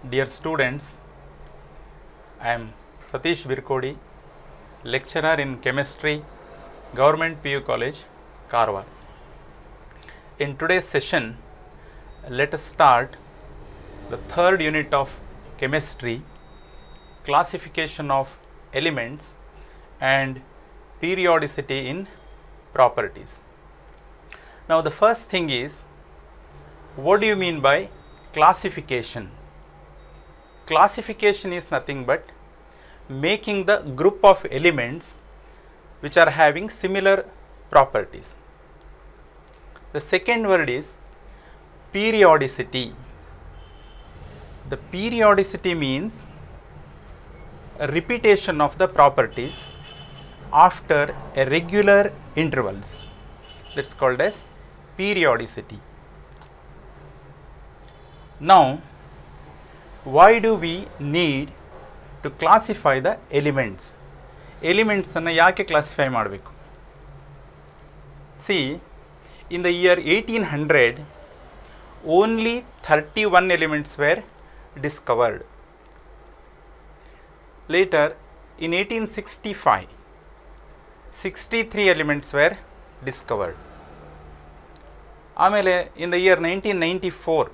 Dear students, I am Satish Virkodi, lecturer in chemistry, Government PU College, Karwar. In today's session, let us start the third unit of chemistry, classification of elements and periodicity in properties. Now, the first thing is, what do you mean by classification? Classification is nothing but making the group of elements which are having similar properties. The second word is periodicity. The periodicity means a repetition of the properties after a regular intervals. That is called as periodicity. Now, why do we need to classify the elements? Elements anna yake classify madabeku? See, in the year 1800, only 31 elements were discovered. Later, in 1865, 63 elements were discovered. Amele, in the year 1994,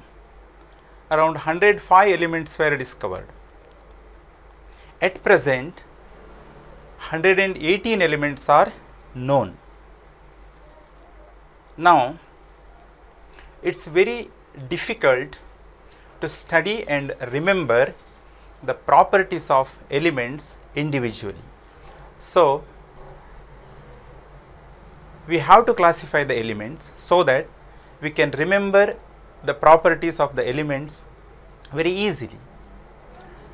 around 105 elements were discovered. At present, 118 elements are known. Now, it is very difficult to study and remember the properties of elements individually. So, we have to classify the elements so that we can remember the properties of the elements very easily.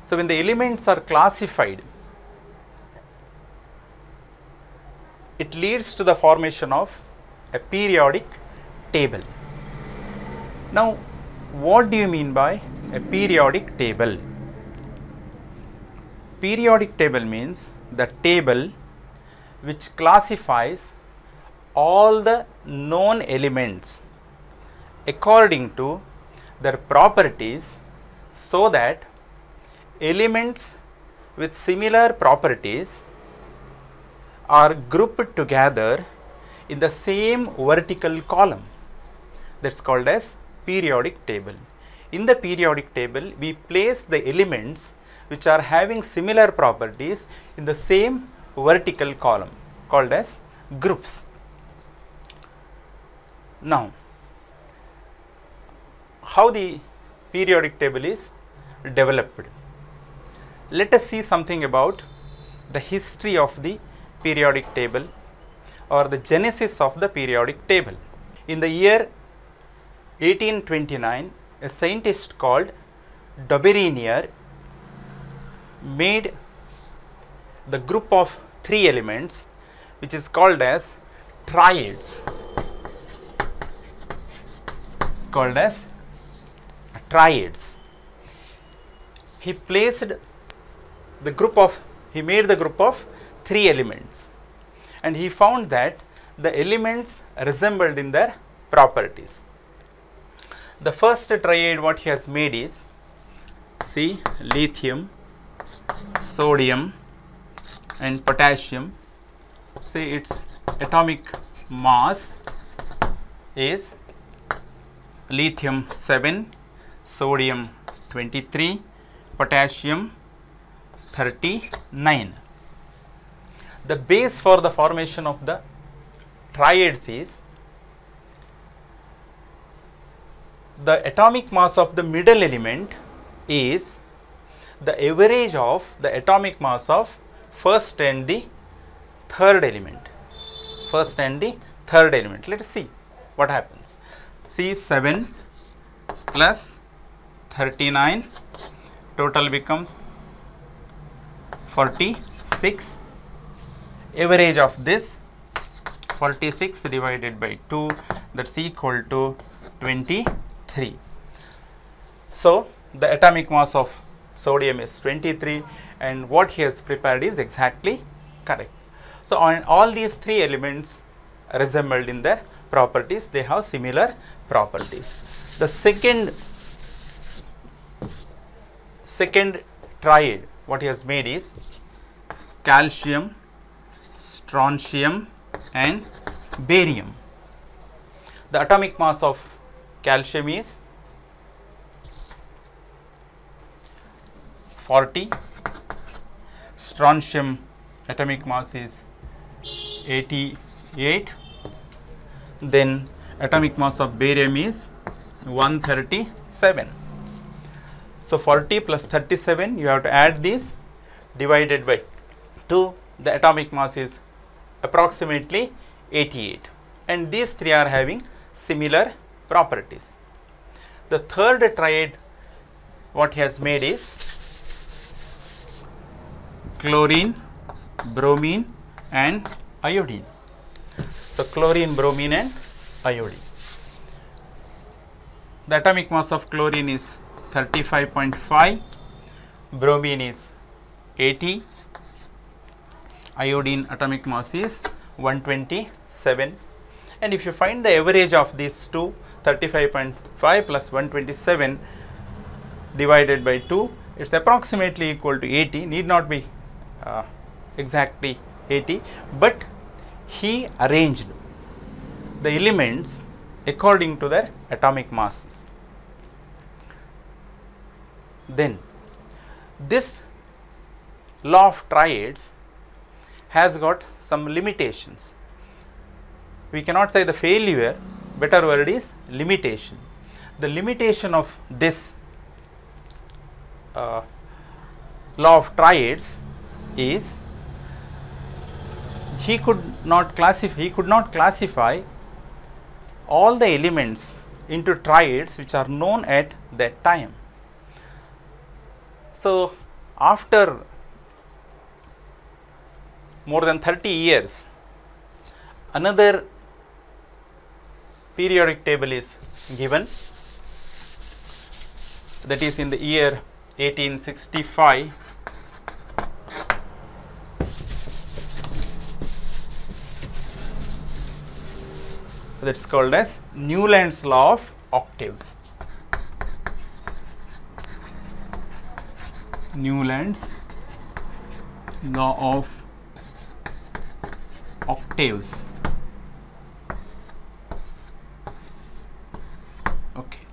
So, when the elements are classified, it leads to the formation of a periodic table. Now, what do you mean by a periodic table? Periodic table means the table which classifies all the known elements according to their properties, so that elements with similar properties are grouped together in the same vertical column. That is called as periodic table. In the periodic table, we place the elements which are having similar properties in the same vertical column, called as groups. Now, how the periodic table is developed? Let us see something about the history of the periodic table or the genesis of the periodic table. In the year 1829, a scientist called Daubérinier made the group of 3 elements which is called as triads. It's called as triads. He placed the group of, he made the group of 3 elements, and he found that the elements resembled in their properties. The first triad what he has made is, see, lithium, sodium and potassium. See, its atomic mass is lithium 7, sodium 23, potassium 39. The base for the formation of the triads is the atomic mass of the middle element is the average of the atomic mass of first and the third element. First and the third element. Let us see what happens. See, 7 plus 39, total becomes 46. Average of this 46 divided by 2, that is equal to 23. So, the atomic mass of sodium is 23, and what he has prepared is exactly correct. So, on all these 3 elements resembled in their properties, they have similar properties. The second second triad what he has made is calcium, strontium and barium. The atomic mass of calcium is 40, strontium atomic mass is 88, then atomic mass of barium is 137. So, 40 plus 37 you have to add this divided by 2, the atomic mass is approximately 88, and these three are having similar properties. The third triad what he has made is chlorine, bromine and iodine. So, chlorine, bromine and iodine. The atomic mass of chlorine is 35.5, bromine is 80, iodine atomic mass is 127, and if you find the average of these two, 35.5 plus 127 divided by 2, it is approximately equal to 80, need not be exactly 80, but he arranged the elements according to their atomic masses. Then this law of triads has got some limitations. We cannot say the failure, better word is limitation. The limitation of this law of triads is he could not classify all the elements into triads which are known at that time. So, after more than 30 years, another periodic table is given, that is in the year 1865. That is called as Newland's law of octaves. Newland's law of octaves. Okay.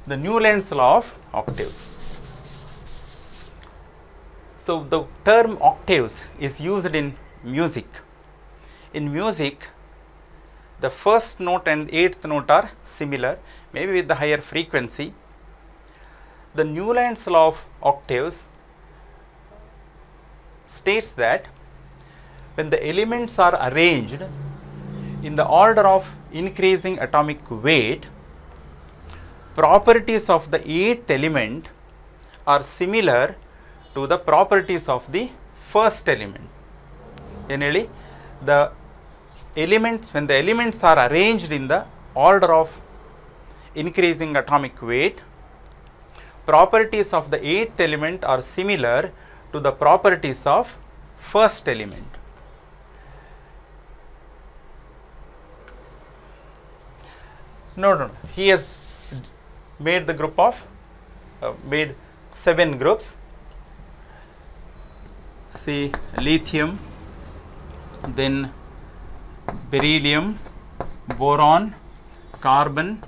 The Newland's law of octaves. So, the term octaves is used in music. In music, the first note and eighth note are similar, maybe with the higher frequency. The Newland's law of octaves states that when the elements are arranged in the order of increasing atomic weight, properties of the eighth element are similar to the properties of the first element. Generally, the elements, when the elements are arranged in the order of increasing atomic weight, properties of the eighth element are similar to the properties of first element. No, he has made the group of made 7 groups. See, lithium, then beryllium, boron, carbon,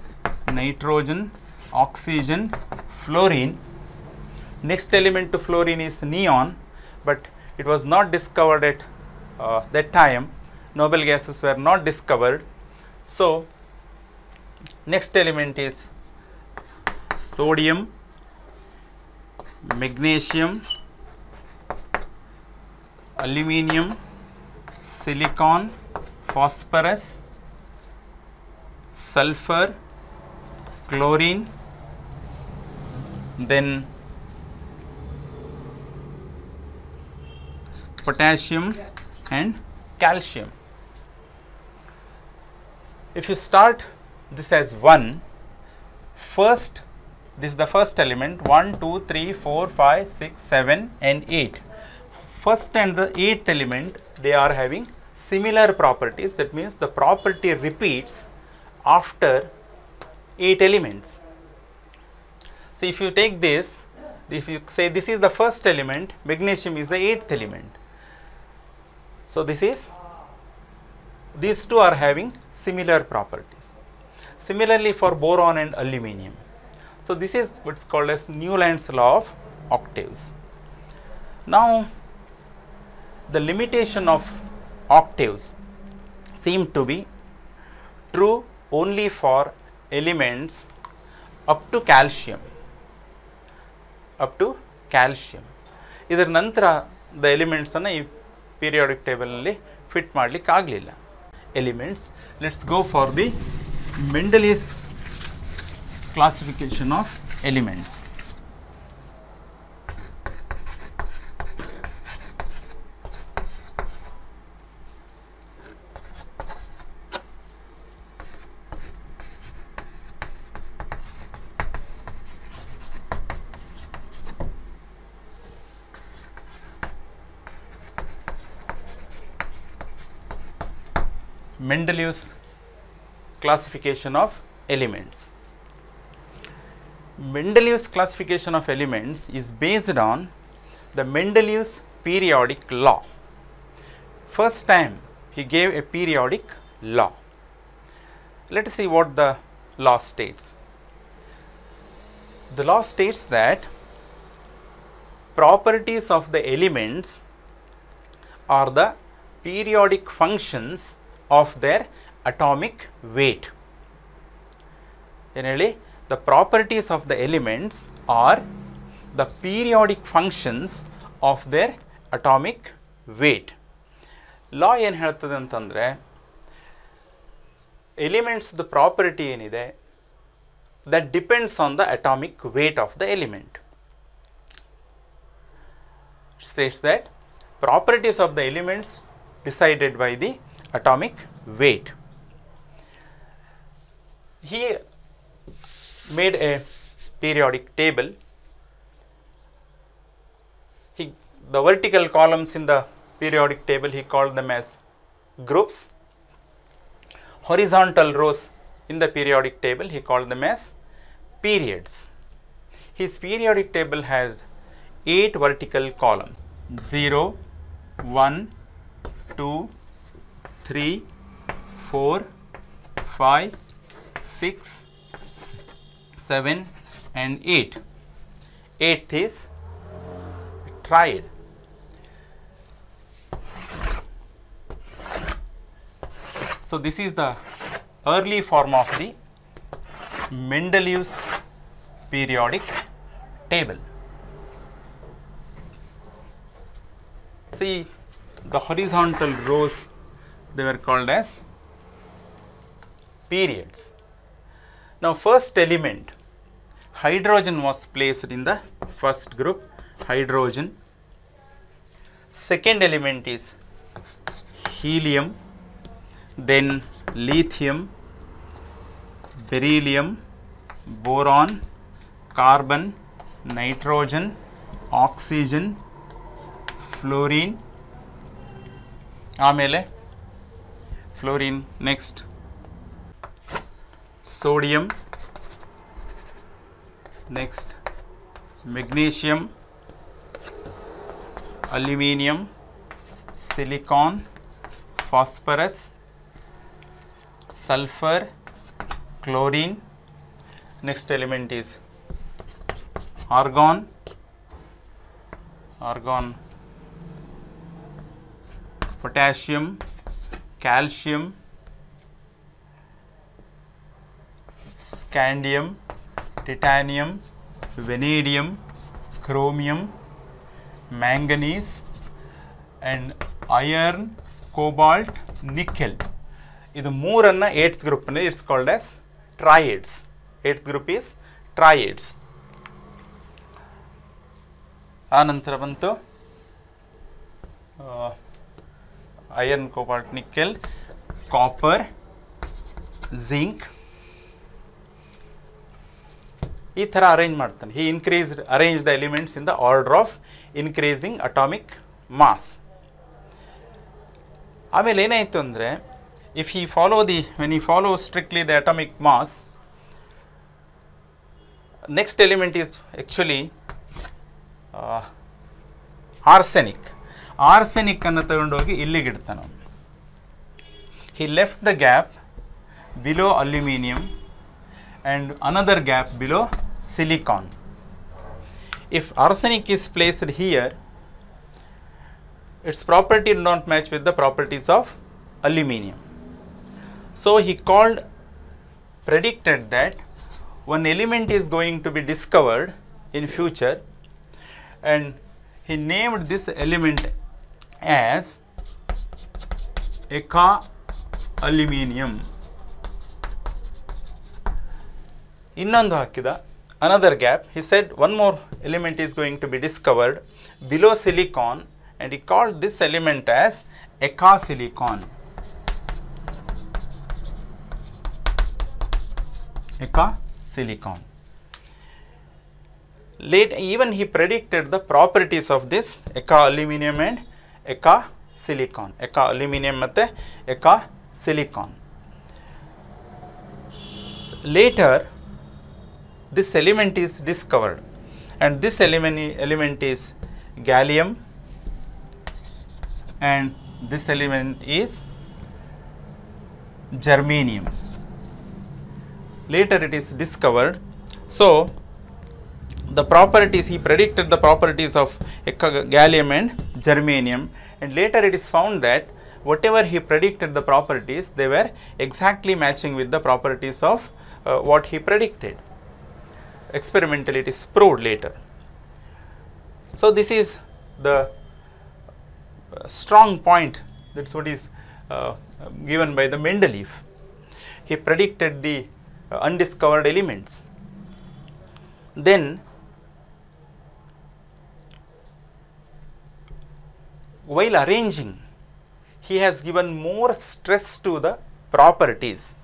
nitrogen, oxygen, fluorine. Next element to fluorine is neon, but it was not discovered at that time. Noble gases were not discovered. So, next element is sodium, magnesium, aluminium, silicon, phosphorus, sulfur, chlorine, then potassium and calcium. If you start this as 1, first, this is the first element, 1, 2, 3, 4, 5, 6, 7 and 8. First and the 8th element, they are having similar properties. That means the property repeats after 8 elements. So, if you take this, If you say this is the first element, magnesium is the 8th element. So, these two are having similar properties. Similarly, for boron and aluminum. So, this is what is called as Newland's law of octaves. Now, the limitation of octaves seem to be true only for elements up to calcium. ಇದರ ನಂತರ the elements ಅನ್ನು ಈ periodic table ನಲ್ಲಿ fit ಮಾಡಲಿಕ್ಕೆ ಆಗಲಿಲ್ಲ. Elements, let's go for the Mendeleev's classification of elements. Mendeleev's classification of elements. Mendeleev's classification of elements is based on the Mendeleev's periodic law. First time he gave a periodic law. Let us see what the law states. The law states that properties of the elements are the periodic functions of their atomic weight. The properties of the elements are the periodic functions of their atomic weight. Law ಏನು ಹೇಳ್ತದೆ ಅಂತಂದರೆ elements the property ಏನಿದೆ that depends on the atomic weight of the element. It states that properties of the elements decided by the atomic weight. He made a periodic table. The vertical columns in the periodic table he called them as groups. Horizontal rows in the periodic table he called them as periods. His periodic table has 8 vertical columns: 0, 1, 2, 3, 4, 5, 6, 7 and 8. 8th is triad. So, this is the early form of the Mendeleev's periodic table. See, the horizontal rows, they were called as periods. Now, first element, hydrogen was placed in the first group, hydrogen. Second element is helium, then lithium, beryllium, boron, carbon, nitrogen, oxygen, fluorine. ಆಮೇಲೆ fluorine, next sodium, next magnesium, aluminum, silicon, phosphorus, sulfur, chlorine. Next element is argon, potassium, calcium, scandium, titanium, vanadium, chromium, manganese, and iron, cobalt, nickel. ಇದು ಮೂರನ್ನ 8th group ನಲ್ಲಿ it's called as triads. 8th group is triads. ಆನಂತರ ಬಂತು iron, cobalt, nickel, copper, zinc. ಈ ಥರ arrange ಮಾಡ್ತಾನೆ. He arranged the elements in the order of increasing atomic mass. ಆಮೇಲೆ ಏನಾಯಿತು ಅಂದರೆ when he follows strictly the atomic mass, next element is actually arsenic. Arsenic anna tagondogi illige idtanu. He left the gap below aluminium and another gap below silicon. If arsenic is placed here, its property do not match with the properties of aluminium. So he predicted that one element is going to be discovered in future, and he named this element as Eka aluminium. Innondu hakida another gap. He said one more element is going to be discovered below silicon, and he called this element as Eka silicon. Eka silicon. Later, even he predicted the properties of this Eka aluminium and Eka silicon. Eka aluminium matte Eka silicon. Later, this element is discovered, and this element is gallium, and this element is germanium. Later it is discovered. So the properties, he predicted the properties of gallium and germanium, and later it is found that whatever he predicted the properties, they were exactly matching with the properties of what he predicted. Experimentally it is proved later. So this is the strong point, that's what is given by the Mendeleev. He predicted the undiscovered elements. Then while arranging, he has given more stress to the properties.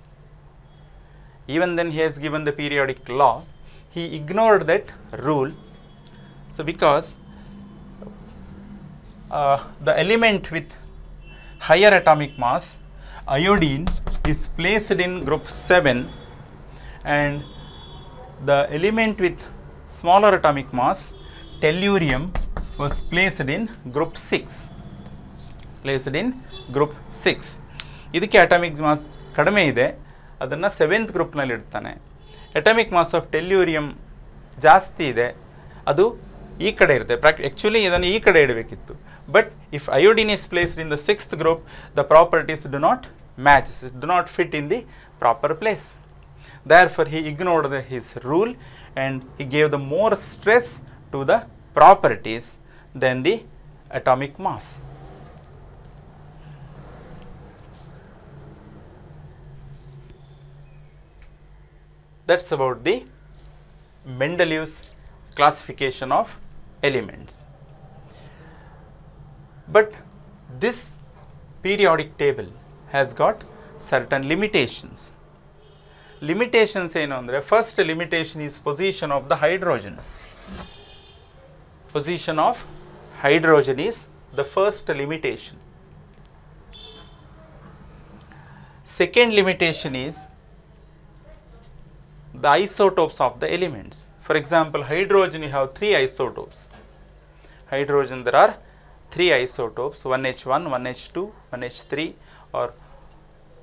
Even then he has given the periodic law, he ignored that rule. So because the element with higher atomic mass, iodine, is placed in group 7, and the element with smaller atomic mass, tellurium, was placed in group 6. Placed in group 6. ಇದಕ್ಕೆ atomic mass ಕಡಿಮೆ ಇದೆ, ಅದನ್ನು 7th ಗ್ರೂಪ್ನಲ್ಲಿ ಇಡ್ತಾನೆ. Atomic mass of tellurium ಜಾಸ್ತಿ ಇದೆ, ಅದು ಈ ಕಡೆ ಇರುತ್ತೆ. ಆ್ಯಕ್ಚುಲಿ ಇದನ್ನು ಈ ಕಡೆ ಇಡಬೇಕಿತ್ತು. But if iodine is placed in the 6th group, the properties do not match, do not fit in the proper place. Therefore, he ignored his rule, and he gave the more stress to the properties than the atomic mass. That's about the Mendeleev's classification of elements. But this periodic table has got certain limitations. Limitations ಏನು ಅಂದರೆ, first limitation is position of the hydrogen. Position of hydrogen is the first limitation. Second limitation is the isotopes of the elements. For example, hydrogen, you have 3 isotopes. Hydrogen, there are 3 isotopes, 1H1, 1H2, 1H3, or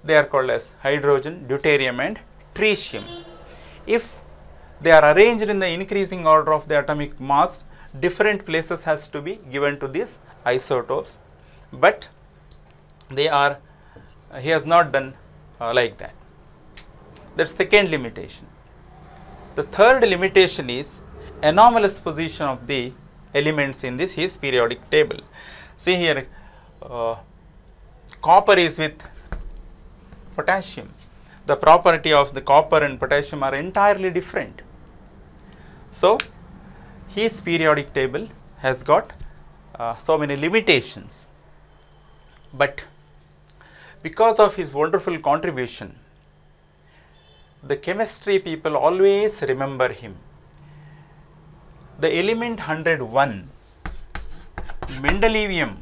they are called as hydrogen, deuterium and tritium. If they are arranged in the increasing order of the atomic mass, different places has to be given to these isotopes, but they are, he has not done like that. That's second limitation. The third limitation is anomalous position of the elements in this his periodic table. See here, copper is with potassium. The property of the copper and potassium are entirely different. So his periodic table has got so many limitations, but because of his wonderful contribution, the chemistry people always remember him. The element 101, Mendeleevium,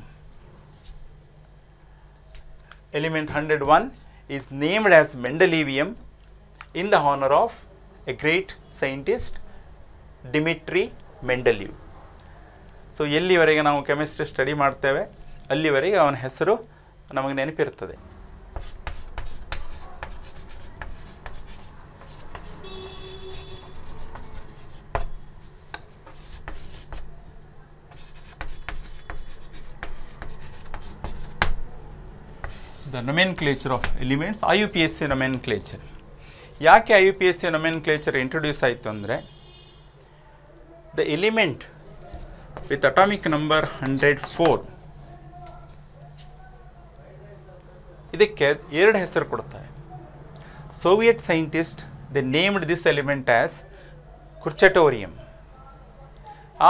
element 101 is named as Mendeleevium in the honor of a great scientist, Dmitri Mendeleev. So ಎಲ್ಲಿವರೆಗೆ ನಾವು chemistry study ಮಾಡ್ತೇವೆ ಅಲ್ಲಿವರೆಗೆ ಅವನ ಹೆಸರು ನಮಗೆ ನೆನಪಿರ್ತದೆ. The nomenclature of elements, IUPAC nomenclature. ಯಾಕೆ IUPAC nomenclature introduce ಆಯಿತು ಅಂದರೆ, the element with atomic number 104 ಇದಕ್ಕೆ ಎರಡು ಹೆಸರು ಕೊಡ್ತಾರೆ. Soviet scientist they named this element as kurchatovium.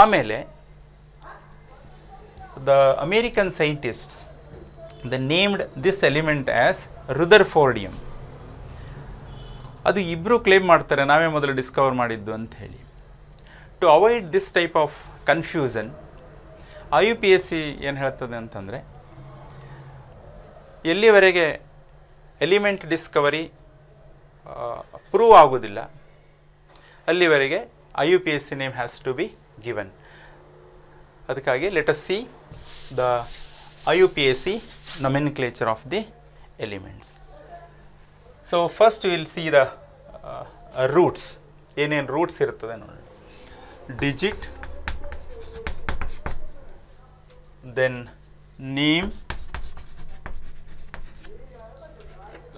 ಆಮೇಲೆ the American scientist they named this element as rutherfordium. ಅದು ಇಬ್ಬರು ಕ್ಲೇಮ್ ಮಾಡ್ತಾರೆ ನಾವೇ ಮೊದಲು ಡಿಸ್ಕವರ್ ಮಾಡಿದ್ದು ಅಂತ ಹೇಳಿ. To avoid this type of confusion IUPAC ಏನು ಹೇಳ್ತದೆ ಅಂತಂದರೆ, ಎಲ್ಲಿವರೆಗೆ ಎಲಿಮೆಂಟ್ ಡಿಸ್ಕವರಿ ಪ್ರೂವ್ ಆಗೋದಿಲ್ಲ ಅಲ್ಲಿವರೆಗೆ IUPAC name has to be given. ಅದಕ್ಕಾಗಿ let us see the IUPAC nomenclature of the elements. So first we will see the roots. ಏನೇನು roots ಇರ್ತದೆ ನೋಡಿ. ಡಿಜಿಟ್, ದೆನ್ ನೇಮ್,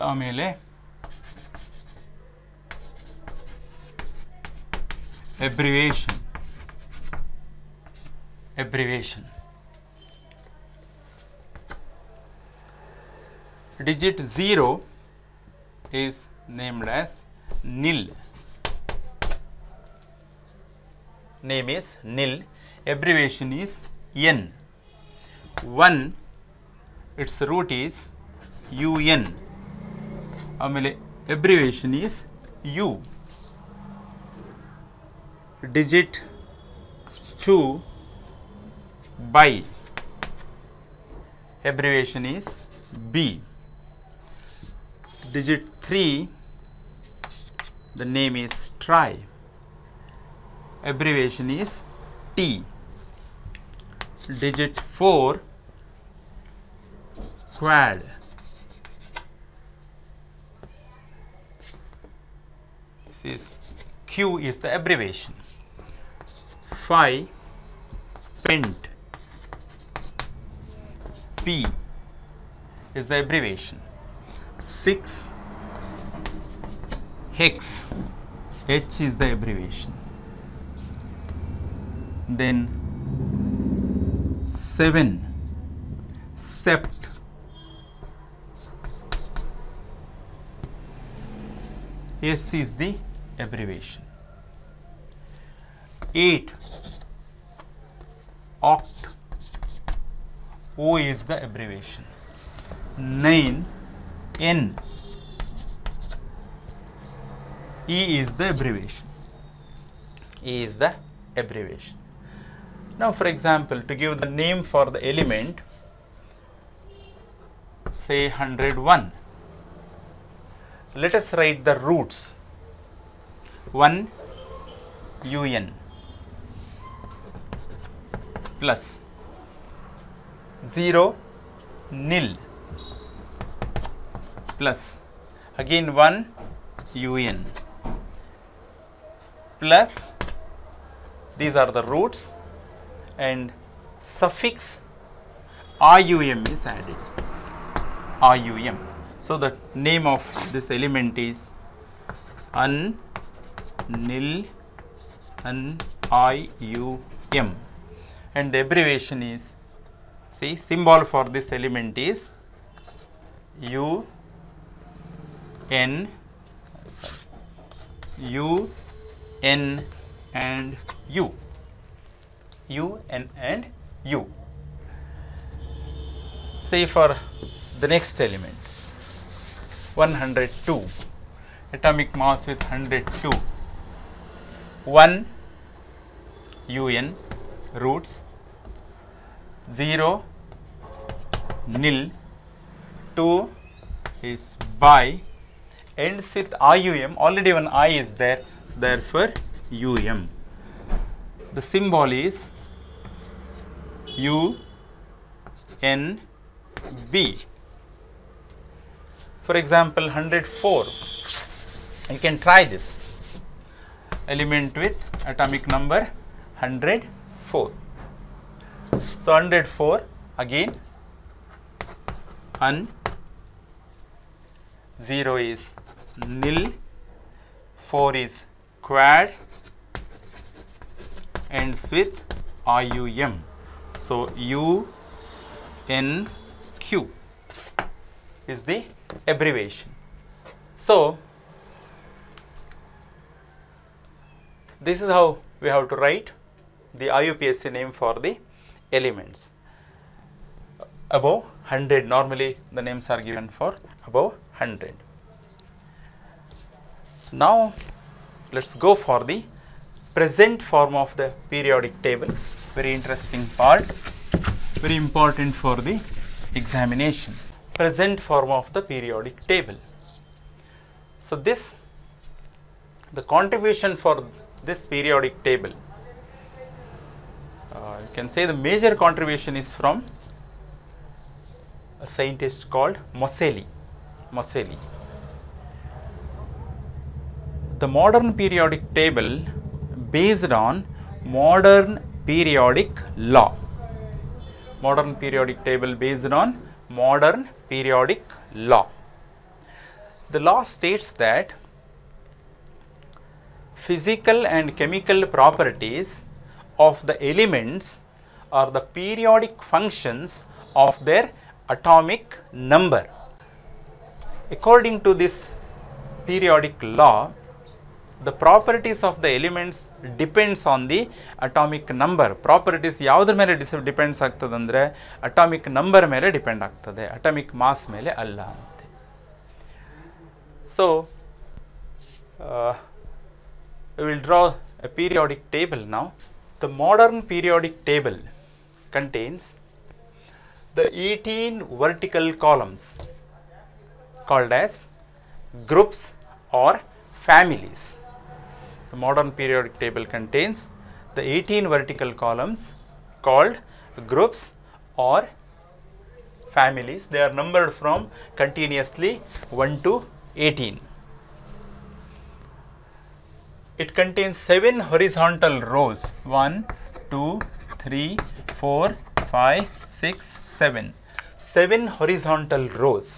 ಆಮೇಲೆ abbreviation. Digit 0 is named as nil. Name is nil. Abbreviation is n. 1, its root is un. ಆಮೇಲೆ abbreviation is u. Digit 2 by, abbreviation is b. Digit 3, the name is tri. Abbreviation is T. Digit 4, quad. This is Q is the abbreviation. 5, pent. P is the abbreviation. 6, hex. H is the abbreviation. Then 7, sept. S is the abbreviation. 8, oct. O is the abbreviation. 9, N. E is the abbreviation. Now for example, to give the name for the element, say 101, let us write the roots. 1 un plus 0 nil plus again 1 un plus, these are the roots, and suffix IUM is added. IUM. So the name of this element is un nil IUM, and the abbreviation is, see, symbol for this element is UN and U. UN and U. Say for the next element, 102, atomic mass with 102. 1 UN, roots, 0 nil, 2 is bi, ends with IUM, already one I is there, so therefore UM. The symbol is U N B. For example, 104, you can try this element with atomic number 104. So 104 again, 0 is nil, 4 is quad, ends with IUM. So UNQ is the abbreviation. So this is how we have to write the IUPAC name for the elements. Above 100, normally the names are given for above 100. Now let us go for the present form of the periodic table. Very interesting part, very important for the examination. Present form of the periodic table. So this, the contribution for this periodic table, you can say the major contribution is from a scientist called Moseley. The modern periodic table based on modern periodic law. Modern periodic table based on modern periodic law. The law states that physical and chemical properties of the elements are the periodic functions of their atomic number. According to this periodic law, the properties of the elements depends on the atomic number. Properties ಯಾವುದರ ಮೇಲೆ depends ಆಗ್ತದೆ ಅಂದರೆ atomic number ಮೇಲೆ depend ಆಗ್ತದೆ, atomic mass ಮೇಲೆ ಅಲ್ಲ ಅಂತೆ. So we will draw a periodic table now. The modern periodic table contains the 18 vertical columns called as groups or families. The modern periodic table contains the 18 vertical columns called groups or families. They are numbered from continuously 1 to 18. It contains 7 horizontal rows, 1, 2, 3, 4, 5, 6, 7. 7 horizontal rows.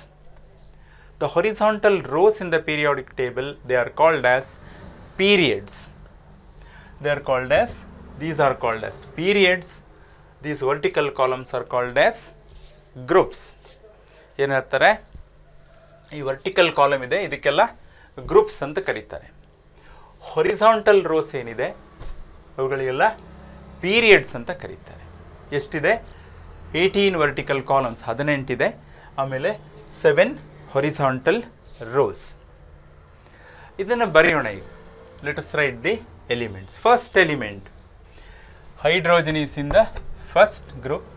The horizontal rows in the periodic table, they are called as periods. They are called as, these are called as periods. These vertical columns are called as groups. ಏನು ಹೇಳ್ತಾರೆ, ಈ vertical column ಇದೆ, ಇದಕ್ಕೆಲ್ಲ groups ಅಂತ ಕರೀತಾರೆ. Horizontal rose ಏನಿದೆ ಅವುಗಳಿಗೆಲ್ಲ periods ಅಂತ ಕರೀತಾರೆ. ಎಷ್ಟಿದೆ? 18 ವರ್ಟಿಕಲ್ ಕಾಲಮ್ಸ್, 18 ಇದೆ. ಆಮೇಲೆ 7 ಹೊರಿಸಾಂಟಲ್ ರೋಸ್. ಇದನ್ನು ಬರೆಯೋಣ ಈಗ. Let us right the elements. First element hydrogen is in the first group.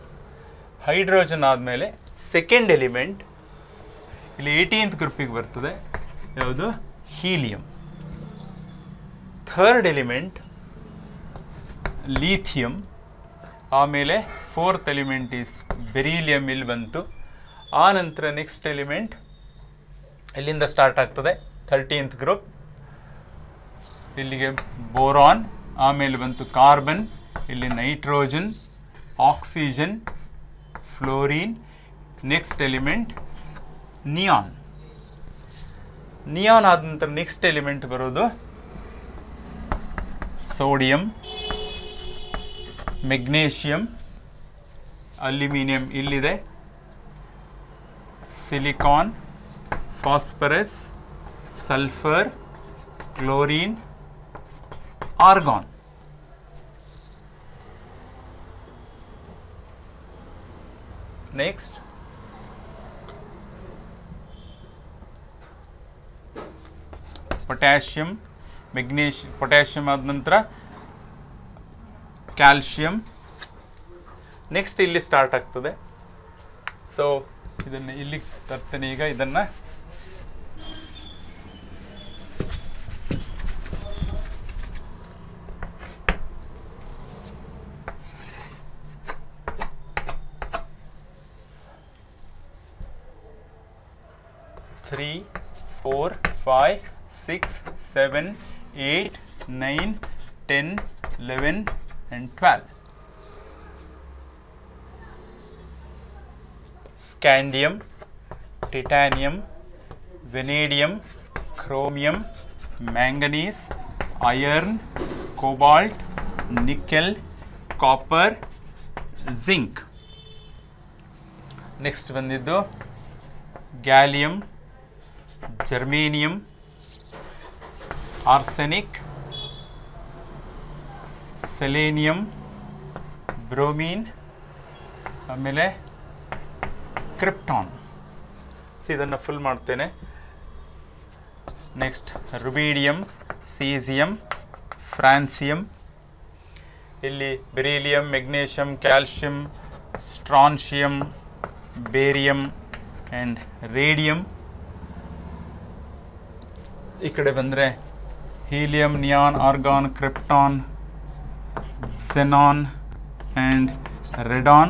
Hydrogen ಆದಮೇಲೆ ಸೆಕೆಂಡ್ ಎಲಿಮೆಂಟ್ ಇಲ್ಲಿ 18th ಗ್ರೂಪಿಗೆ ಬರ್ತದೆ, ಯಾವುದು? ಹೀಲಿಯಂ. Third element lithium. ಆಮೇಲೆ ಫೋರ್ತ್ ಎಲಿಮೆಂಟ್ ಈಸ್ ಬೆರಿಲಿಯಂ, ಇಲ್ಲಿ ಬಂತು. ಆ ನಂತರ ನೆಕ್ಸ್ಟ್ ಎಲಿಮೆಂಟ್ ಎಲ್ಲಿಂದ ಸ್ಟಾರ್ಟ್ ಆಗ್ತದೆ? 13th ಗ್ರೂಪ್, ಇಲ್ಲಿಗೆ ಬೋರಾನ್. ಆಮೇಲೆ ಬಂತು ಕಾರ್ಬನ್, ಇಲ್ಲಿ nitrogen, oxygen, fluorine. Next element neon. Neon ಆದ ನಂತರ ನೆಕ್ಸ್ಟ್ ಎಲಿಮೆಂಟ್ ಬರೋದು ಸೋಡಿಯಂ, ಮೆಗ್ನೇಷಿಯಂ, ಅಲ್ಯೂಮಿನಿಯಂ ಇಲ್ಲಿದೆ, silicon, phosphorus, sulphur, chlorine, argon. Next potassium, magnesium, potassium ಆದ ನಂತರ ಕ್ಯಾಲ್ಶಿಯಂ. ನೆಕ್ಸ್ಟ್ ಇಲ್ಲಿ ಸ್ಟಾರ್ಟ್ ಆಗ್ತದೆ. ಸೊ ಇದನ್ನು ಇಲ್ಲಿ ತರ್ತೇನೆ ಈಗ. ಇದನ್ನು 3, 4, 5, 6, 7, 8, 9, 10, 11 and 12. Scandium, titanium, vanadium, chromium, manganese, iron, cobalt, nickel, copper, zinc. Next ಬಂದಿದ್ದು gallium, germanium, arsenic, selenium, bromine, ಆಮೇಲೆ ಕ್ರಿಪ್ಟಾನ್. ಸೊ ಇದನ್ನು ಫುಲ್ ಮಾಡ್ತೇನೆ. ನೆಕ್ಸ್ಟ್ ರುಬಿಡಿಯಮ್, ಸೀಸಿಯಮ್, ಫ್ರಾನ್ಸಿಯಮ್, ಇಲ್ಲಿ beryllium, magnesium, calcium, strontium, barium and radium. ಈ ಕಡೆ ಬಂದರೆ helium, neon, argon, krypton, xenon and radon,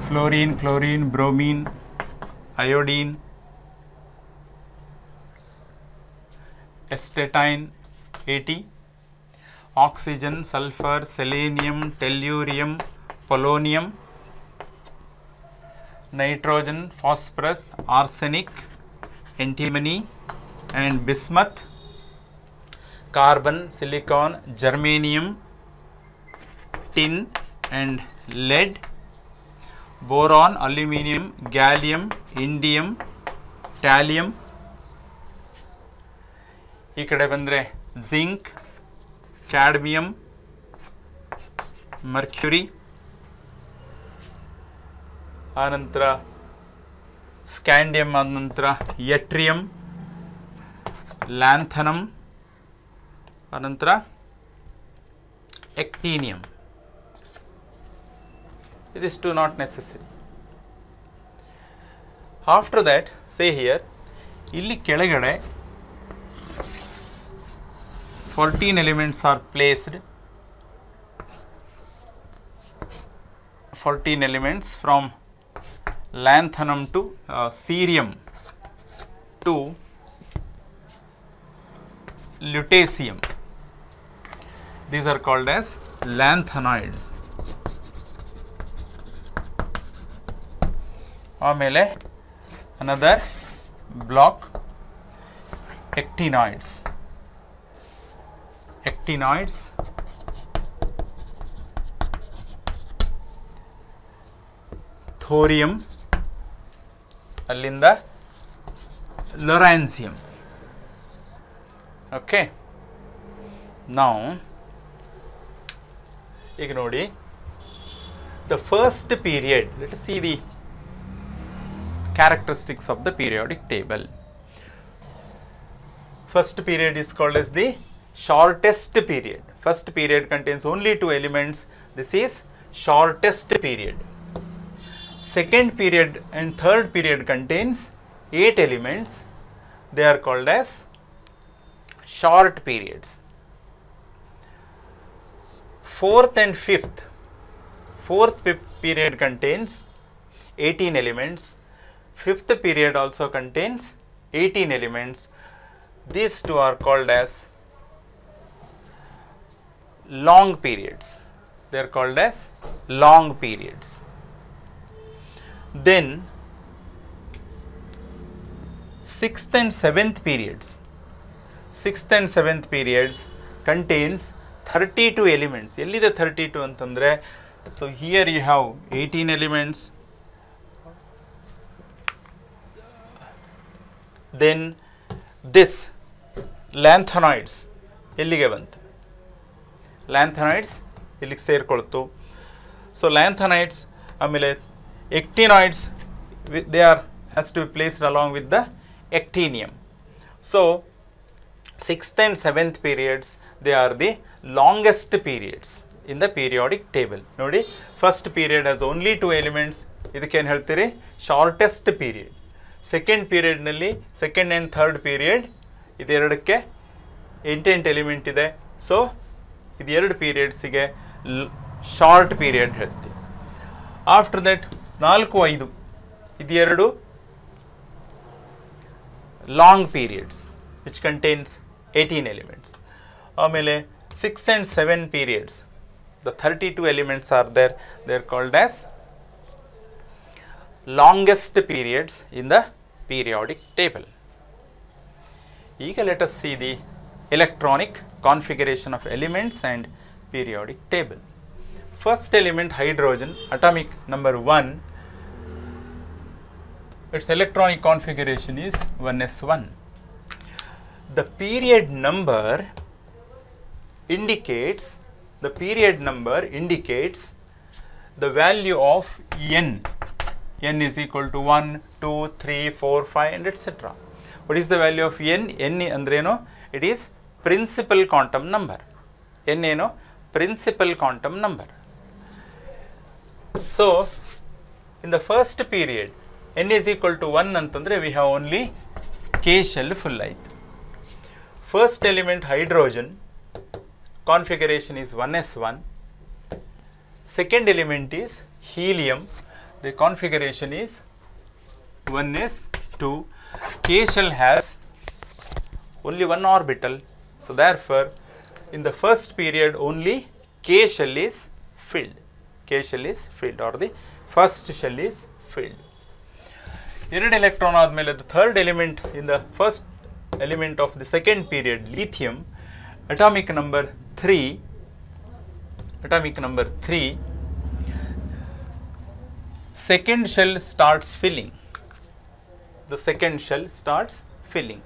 fluorine, chlorine, bromine, iodine, astatine 80, oxygen, sulfur, selenium, tellurium, polonium, nitrogen, phosphorus, arsenic, antimony and bismuth, carbon, silicon, germanium, tin and lead, boron, aluminium, gallium, indium, thallium. ಈ ಕಡೆ ಬಂದರೆ zinc, cadmium, mercury, ಆನಂತರ scandium, ಆನಂತರ ಯಟ್ರಿಯಂ, lanthanum, ಅನಂತರ actinium. It is not necessary. After that, say here, ಇಲ್ಲಿ ಕೆಳಗಡೆ 14 elements are placed. 14 elements from lanthanum to cerium to lutetium. These are called as lanthanoids. ಆಮೇಲೆ another block, actinoids. Actinoids, thorium, ಅಲ್ಲಿಂದ lawrencium. Okay. Now, ಈಗ ನೋಡಿ, the first period, let us see the characteristics of the periodic table. First period is called as the shortest period. First period contains only 2 elements. This is shortest period. Second period and third period contains 8 elements. They are called as short periods. Fourth and fifth. Fourth period contains 18 elements. Fifth period also contains 18 elements. These two are called as long periods. They are called as long periods. Then sixth and seventh periods. Sixth and seventh periods contains 32 elements. Ellide 32 antandre, so here you have 18 elements. Then this lanthanoids ಎಲ್ಲಿಗೆ ಬಂತು? lanthanoids ಇಲ್ಲಿಗೆ ಸೇರಿಕೊಳ್ತು. So lanthanoids ಆಮೇಲೆ actinoids, they are has to be placed along with the actinium. So 6th and 7th periods, they are the longest periods in the periodic table. ನೋಡಿ, first period has only 2 elements. ಇದಕ್ಕೇನು ಹೇಳ್ತೀರಿ? shortest period. Second ಪೀರಿಯಡ್ನಲ್ಲಿ second and third period ಇದೆರಡಕ್ಕೆ 8 element ಇದೆ. So ಇದೆರಡು ಪೀರಿಯಡ್ಸಿಗೆ short period ಹೇಳ್ತೀವಿ. After that 4, 5 ಇದೆರಡು long periods which contains 18 elements. Amele 6 and 7 periods, the 32 elements are there, they are called as longest periods in the periodic table. Now let us see the electronic configuration of elements and periodic table. First element, hydrogen, atomic number 1, its electronic configuration is 1s1. The period number indicates the value of n. N is equal to 1, 2, 3, 4, 5 and etc. What is the value of n? N andreno? It is principal quantum number. N eno? Principal quantum number. So, in the first period, n is equal to 1 antandre we have only k shell full aitu. First element hydrogen configuration is 1s1. Second element is helium, the configuration is 1s2. K shell has only one orbital, so therefore in the first period only K shell is filled. K shell is filled, or the first shell is filled. ಎರಡು electron ಆದಮೇಲೆ the third element in the first element of the second period, lithium, atomic number 3, second shell starts filling. The second shell starts filling.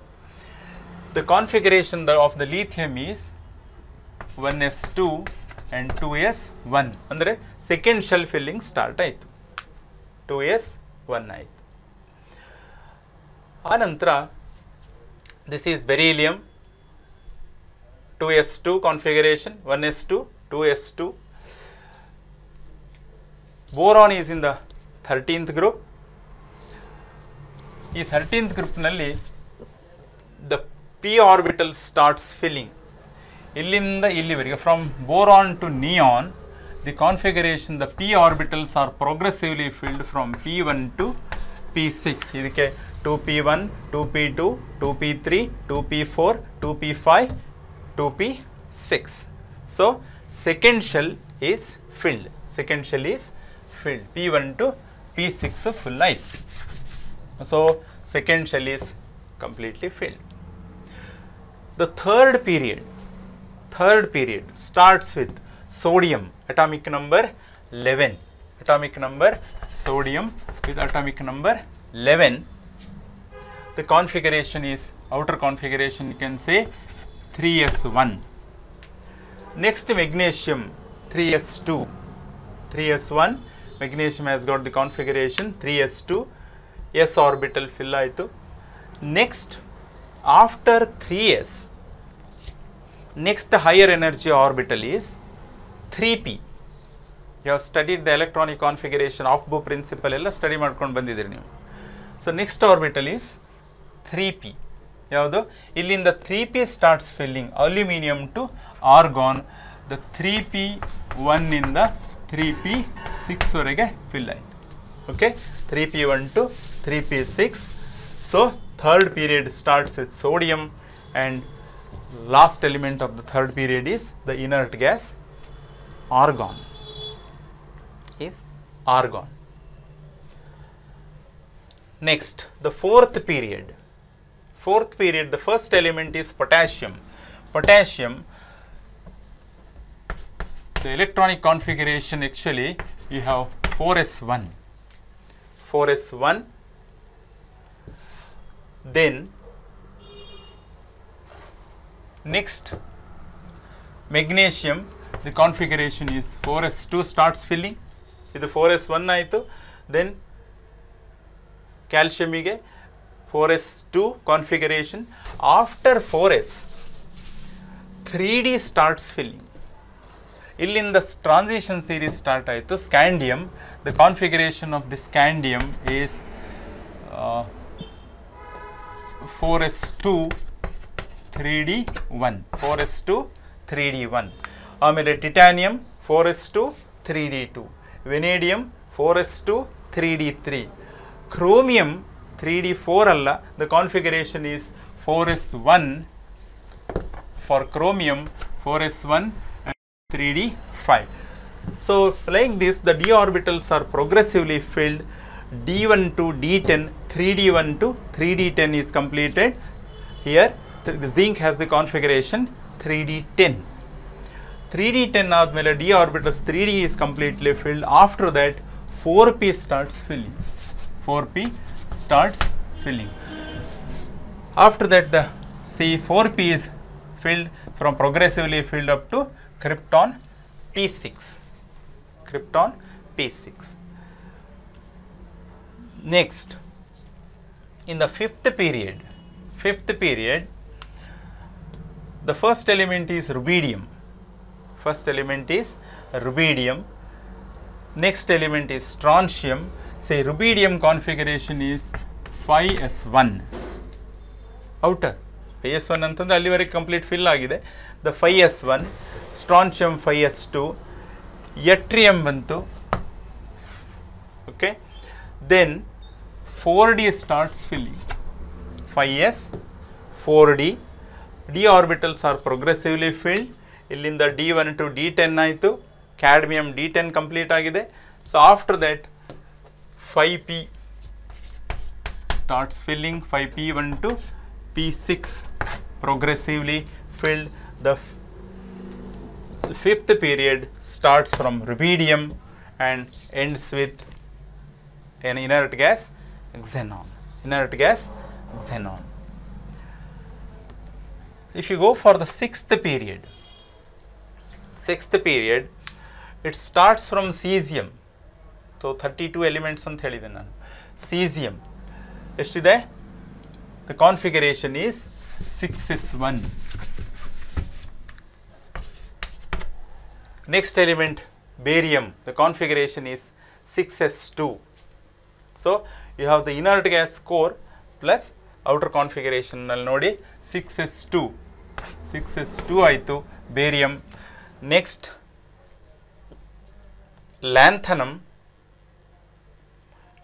The configuration of the lithium is 1s2 and 2s1. Andre second shell filling start aitu. 2s1 aitu. Anantara, this is beryllium, 2s2 configuration, 1s2, 2s2. Boron is in the 13th group. In 13th group nalli the p orbital starts filling. Illinda illivarige, from boron to neon, the configuration, the p orbitals are progressively filled from p1 to p6. Idike 2p1, 2p2, 2p3, 2p4, 2p5, 2p6. So, second shell is filled. Second shell is filled. P1 to P6 full light. So, second shell is completely filled. The third period starts with sodium, atomic number 11. Atomic number sodium with atomic number 11. The configuration is, outer configuration you can say 3s1. Next, magnesium 3s2. 3s1, magnesium has got the configuration 3s2, s orbital fill aitu. Next, after 3s, next higher energy orbital is 3p. You have studied the electronic configuration of Bohr principle ella study ಮಾಡ್ಕೊಂಡು ಬಂದಿದ್ದೀರಿ ನೀವು. So, next orbital is 3p. ಯಾವುದು? ಇಲ್ಲಿಂದ 3p starts filling aluminum to argon. The 3p1 ಇಂದ 3p6 ವರೆಗೆ fill ಆಯಿತು. Okay, 3p1 to 3p6. So, third period starts with sodium, and last element of the third period is the inert gas argon. Next, the fourth period, the first element is potassium. The electronic configuration, actually you have 4s1. Then next, magnesium, the configuration is 4s2 starts filling. Idu 4s1 aitu. Then calcium ige 4s2 configuration. After 4s, 3d starts filling. Illinda transition series start aitu. Scandium, the configuration of the scandium is 4s2 3d1. 4s2 3d1. Amele titanium 4s2 3d2. Vanadium 4s2 3d3. Chromium 3d4 alla, the configuration is 4s1 for chromium, 4s1 and 3d5. So, like this, the d orbitals are progressively filled. D1 to D10, 3d1 to 3d10 is completed. Here, zinc has the configuration 3d10. 3d10 ಆದಮೇಲೆ d orbitals 3d is completely filled. After that, 4p starts filling. 4p starts filling. After that, the 4p is filled from progressively filled up to krypton p6. Krypton p6. Next, in the fifth period, the first element is rubidium. Next element is strontium. Say rubidium configuration is 5s1 outer. 5s1 ಅಂತಂದ್ರೆ ಅಲ್ಲಿವರೆಗೆ complete fill ಆಗಿದೆ. The 5s1, strontium 5s2, yttrium ಬಂತು. Okay, then 4d starts filling. 5s, 4d, d orbitals are progressively filled. ಇಲ್ಲಿಂದ d1 to d10 ಆಯಿತು. cadmium d10 complete ಆಗಿದೆ. So after that 5p starts filling. 5p1 to p6 progressively filled. The fifth period starts from rubidium and ends with an inert gas xenon. If you go for the sixth period, it starts from cesium. So 32 elements ಅಂತ ಹೇಳಿದೆ ನಾನು. cesium ಎಷ್ಟಿದೆ? The configuration is 6s1. Next element, barium, the configuration is 6s2. So you have the inert gas core plus outer configuration nalli nodi 6s2 ಆಯಿತು barium. Next, lanthanum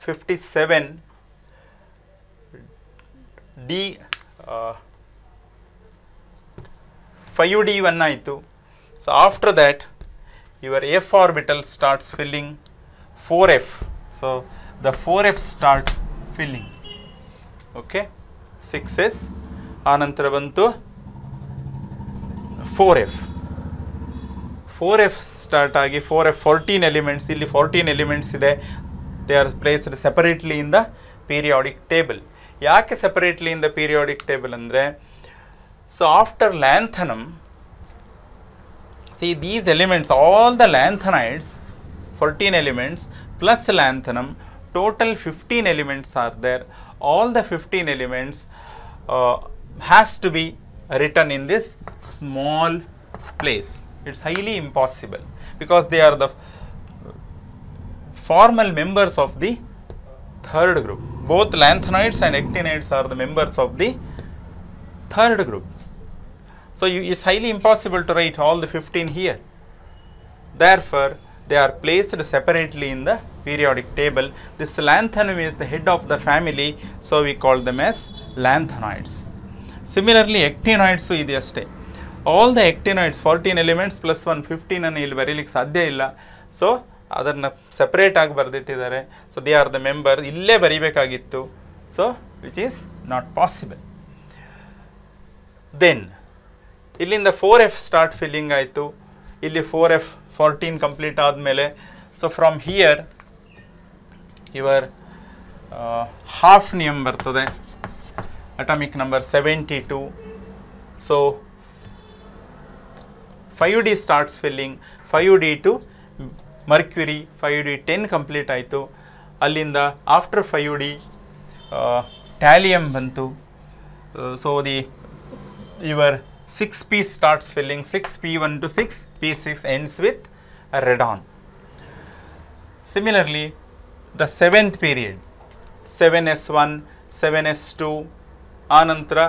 57 d 5d1 ಆಯಿತು. So after that your f orbital starts filling. 4f, so the 4f starts filling. Okay, 6s ಆನಂತರ ಬಂತು 4f start ಆಗಿ 4f 14 elements. ಇಲ್ಲಿ 14 elements ಇದೆ. They are placed separately in the periodic table. ಯಾಕೆ separately in the periodic table ಅಂದರೆ, so after lanthanum, see these elements, all the lanthanides, 14 elements plus lanthanum, total 15 elements are there. All the 15 elements has to be written in this small place. It's highly impossible because they are the formal members of the third group. Both lanthanides and actinides are the members of the third group. So it's highly impossible to write all the 15 here. Therefore, they are placed separately in the periodic table. This lanthanum is the head of the family, so we call them as lanthanides. Similarly, actinoids ಇದೆ ಅಷ್ಟೇ. All the actinoids 14 elements plus 1 15 ಅನ್ನು ಇಲ್ಲಿ ಬರೀಲಿಕ್ಕೆ ಸಾಧ್ಯ ಇಲ್ಲ. So ಅದನ್ನು separate ಆಗಿ ಬರೆದಿಟ್ಟಿದ್ದಾರೆ. So they are the member. ಇಲ್ಲೇ ಬರೀಬೇಕಾಗಿತ್ತು. So which is not possible. Then ಇಲ್ಲಿಂದ 4f ಸ್ಟಾರ್ಟ್ ಫಿಲ್ಲಿಂಗ್ ಆಯಿತು. ಇಲ್ಲಿ 4f 14 ಕಂಪ್ಲೀಟ್ ಆದಮೇಲೆ, so from here your hafnium ಬರ್ತದೆ, atomic number 72. So 5d starts filling. 5d to mercury 5d10 complete ಆಯಿತು. ಅಲ್ಲಿಂದ after 5d thallium ಬಂತು. So your 6p starts filling. 6p1 to 6p6 ends with radon. Similarly, the 7th period, 7s1, 7s2, anantara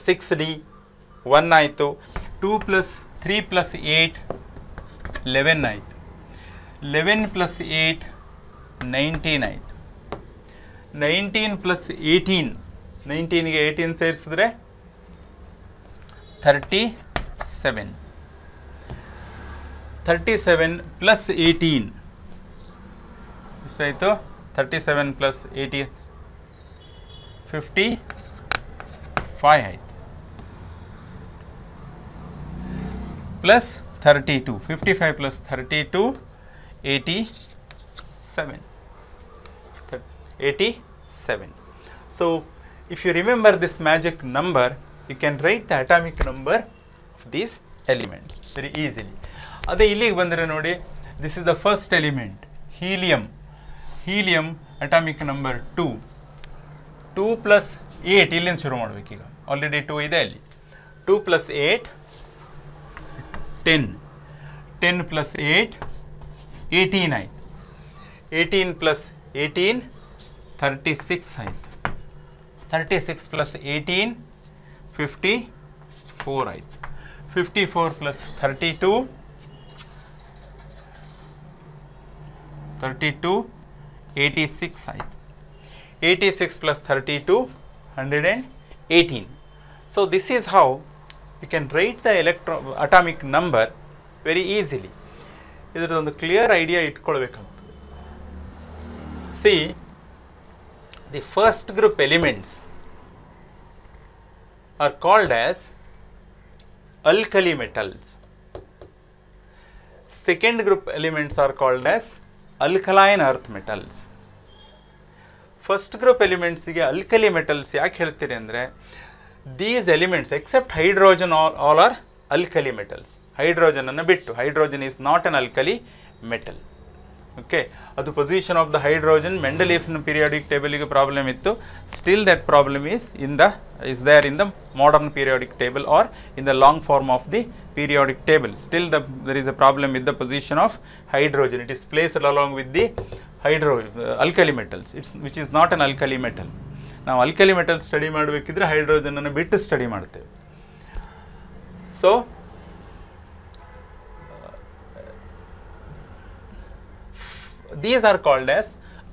6d 1 ಆಯಿತು. 2 plus 3 plus 8 11 ಆಯಿತು. 11 plus 8 19 ಆಯಿತು. 19 plus 18, 19 ಗೆ 18 ಸೇರಿಸಿದ್ರೆ 37, 37 plus 18 ಎಷ್ಟಾಯಿತು? 37 plus 18 55 ಆಯಿತು, plus 32, 55 plus 32 87, 87. So if you remember this magic number, you can write the atomic number of these elements very easily. ಅದೇ ಇಲ್ಲಿಗೆ ಬಂದರೆ ನೋಡಿ, this is the first element, helium. Helium atomic number 2. 2 plus 8 ಇಲ್ಲಿಂದ ಶುರು ಮಾಡಬೇಕು. ಈಗ already 2 ಇದೆ ಅಲ್ಲಿ. 2 plus 8 10, 10 plus 8 18 ಆಯಿತು, 18 plus 18 36 ಆಯಿತು, 36 plus 18 54 ಆಯಿತು, 54 plus 32 86 ಆಯಿತು, 86 plus 32 118. So this is how you can write the atomic number very easily. ಇದರದೊಂದು ಕ್ಲಿಯರ್ ಐಡಿಯಾ ಇಟ್ಕೊಳ್ಬೇಕಂತ. See, the first group elements are called as alkali metals. Second group elements are called as alkaline earth metals. First group elements ಗೆ alkali metals ಯಾಕೆ ಹೇಳ್ತೀರಿ ಅಂದರೆ, these elements except hydrogen all are alkali metals. Hydrogen ಅನ್ನು ಬಿಟ್ಟು, hydrogen is not an alkali metal. Okay, ಅದು position of the hydrogen Mendeleev periodic table ಗೆ problem ಇತ್ತು. Still that problem is there in the modern periodic table or in the long form of the periodic table. Still there is a problem with the position of hydrogen. It is placed along with the alkali metals, which is not an alkali metal. ನಾವು alkali metal study ಮಾಡಬೇಕಿದ್ರೆ hydrogen ಅನ್ನು ಬಿಟ್ಟು study ಮಾಡ್ತೇವೆ. So these are called as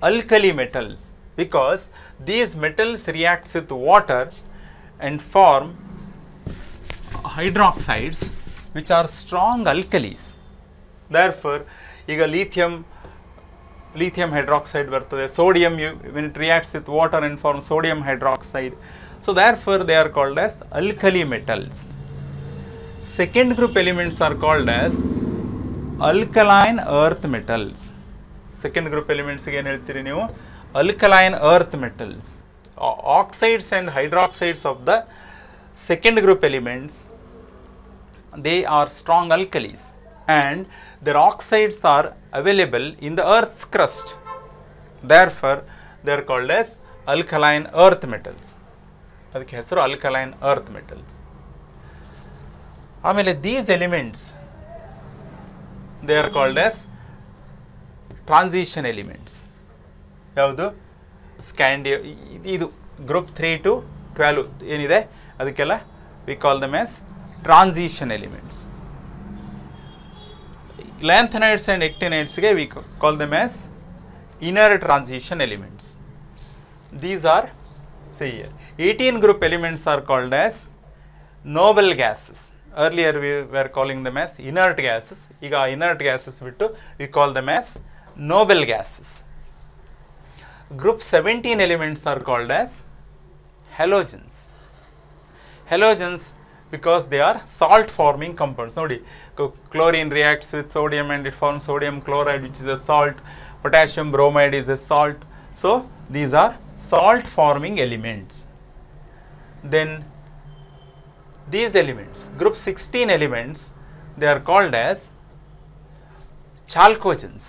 alkali metals because these metals react with water and form hydroxides which are strong alkalis. Therefore, ಈಗ lithium hydroxide ಬರ್ತದೆ, sodium when it reacts with water and forms sodium hydroxide. So therefore they are called as alkali metals. Second group elements are called as alkaline earth metals. Second group elements ಗೆ ಏನು ಹೇಳ್ತೀರಿ ನೀವು? Alkaline earth metals. Oxides and hydroxides of the second group elements, they are strong alkalis and their oxides are available in the earth's crust. Therefore they are called as alkaline earth metals. ಅದಕ್ಕೆ ಹೆಸರು alkaline earth metals. ಆಮೇಲೆ these elements, they are called as transition elements. ಯಾವುದು? ಇದು group 3 to 12 ಏನಿದೆ ಅದಕ್ಕೆಲ್ಲ we call them as transition elements. Lanthanides and actinides ಗೆ we call them as inner transition elements. These are, see here, 18 group elements are called as noble gases. Earlier we were calling them as inert gases. ಈಗ inert gases ಬಿಟ್ಟು we call them as noble gases. Group 17 elements are called as halogens. Halogens because they are salt forming compounds. Nodi, chlorine reacts with sodium and it forms sodium chloride, which is a salt. Potassium bromide is a salt. So these are salt forming elements. Then these elements, group 16 elements, they are called as chalcogens.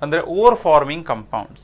Andre ore forming compounds.